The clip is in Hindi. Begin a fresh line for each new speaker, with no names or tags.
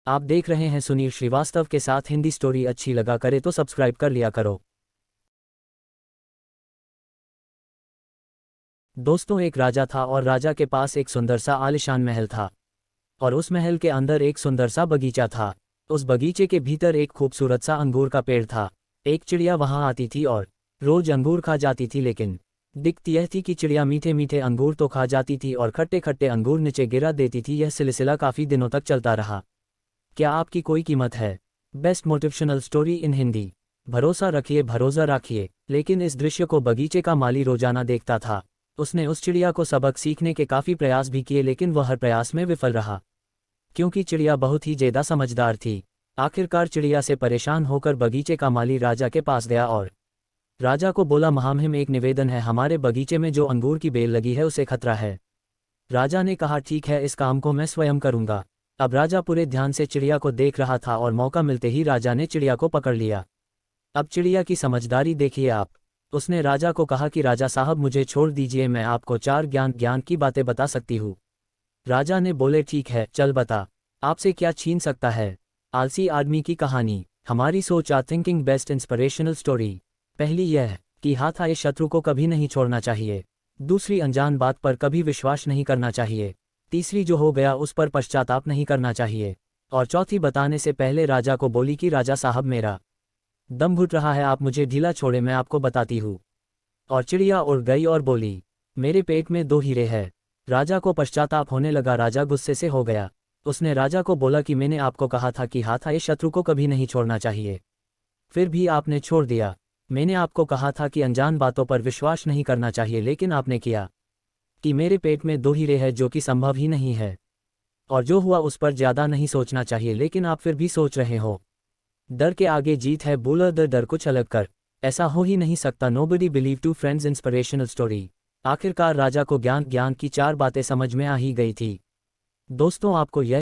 आप देख रहे हैं सुनील श्रीवास्तव के साथ हिंदी स्टोरी। अच्छी लगा करे तो सब्सक्राइब कर लिया करो। दोस्तों, एक राजा था और राजा के पास एक सुंदर सा आलीशान महल था और उस महल के अंदर एक सुंदर सा बगीचा था। उस बगीचे के भीतर एक खूबसूरत सा अंगूर का पेड़ था। एक चिड़िया वहां आती थी और रोज अंगूर खा जाती थी, लेकिन दिक्कत यह थी कि चिड़िया मीठे मीठे अंगूर तो खा जाती थी और खट्टे खट्टे अंगूर नीचे गिरा देती थी। यह सिलसिला काफ़ी दिनों तक चलता रहा। क्या आपकी कोई कीमत है? Best motivational story in Hindi. भरोसा रखिए, भरोसा रखिए। लेकिन इस दृश्य को बगीचे का माली रोजाना देखता था। उसने उस चिड़िया को सबक सीखने के काफ़ी प्रयास भी किए, लेकिन वह हर प्रयास में विफल रहा, क्योंकि चिड़िया बहुत ही ज़्यादा समझदार थी। आखिरकार चिड़िया से परेशान होकर बगीचे का माली राजा के पास गया और राजा को बोला, महामहिम, एक निवेदन है, हमारे बगीचे में जो अंगूर की बेल लगी है उसे खतरा है। राजा ने कहा, ठीक है, इस काम को मैं स्वयं करूंगा। अब राजा पूरे ध्यान से चिड़िया को देख रहा था और मौका मिलते ही राजा ने चिड़िया को पकड़ लिया। अब चिड़िया की समझदारी देखिए आप। उसने राजा को कहा कि राजा साहब, मुझे छोड़ दीजिए, मैं आपको 4 ज्ञान की बातें बता सकती हूँ। राजा ने बोले, ठीक है, चल बता, आपसे क्या छीन सकता है। आलसी आदमी की कहानी, हमारी सोच। Thinking best inspirational story. पहली यह कि हाथ आए शत्रु को कभी नहीं छोड़ना चाहिए। दूसरी, अनजान बात पर कभी विश्वास नहीं करना चाहिए। तीसरी, जो हो गया उस पर पश्चाताप नहीं करना चाहिए। और चौथी, बताने से पहले राजा को बोली कि राजा साहब, मेरा दम घुट रहा है, आप मुझे ढीला छोड़े, मैं आपको बताती हूँ। और चिड़िया उड़ गई और बोली, मेरे पेट में 2 हीरे हैं। राजा को पश्चाताप होने लगा। राजा गुस्से से हो गया। उसने राजा को बोला कि मैंने आपको कहा था कि हाथ आए शत्रु को कभी नहीं छोड़ना चाहिए, फिर भी आपने छोड़ दिया। मैंने आपको कहा था कि अनजान बातों पर विश्वास नहीं करना चाहिए, लेकिन आपने किया कि मेरे पेट में 2 हीरे हैं, जो कि संभव ही नहीं है। और जो हुआ उस पर ज़्यादा नहीं सोचना चाहिए, लेकिन आप फिर भी सोच रहे हो। डर के आगे जीत है, बोलो द डर कुछ अलग कर। ऐसा हो ही नहीं सकता। Nobody believe to friends inspirational story. आखिरकार राजा को ज्ञान की 4 बातें समझ में आ ही गई थी। दोस्तों, आपको यह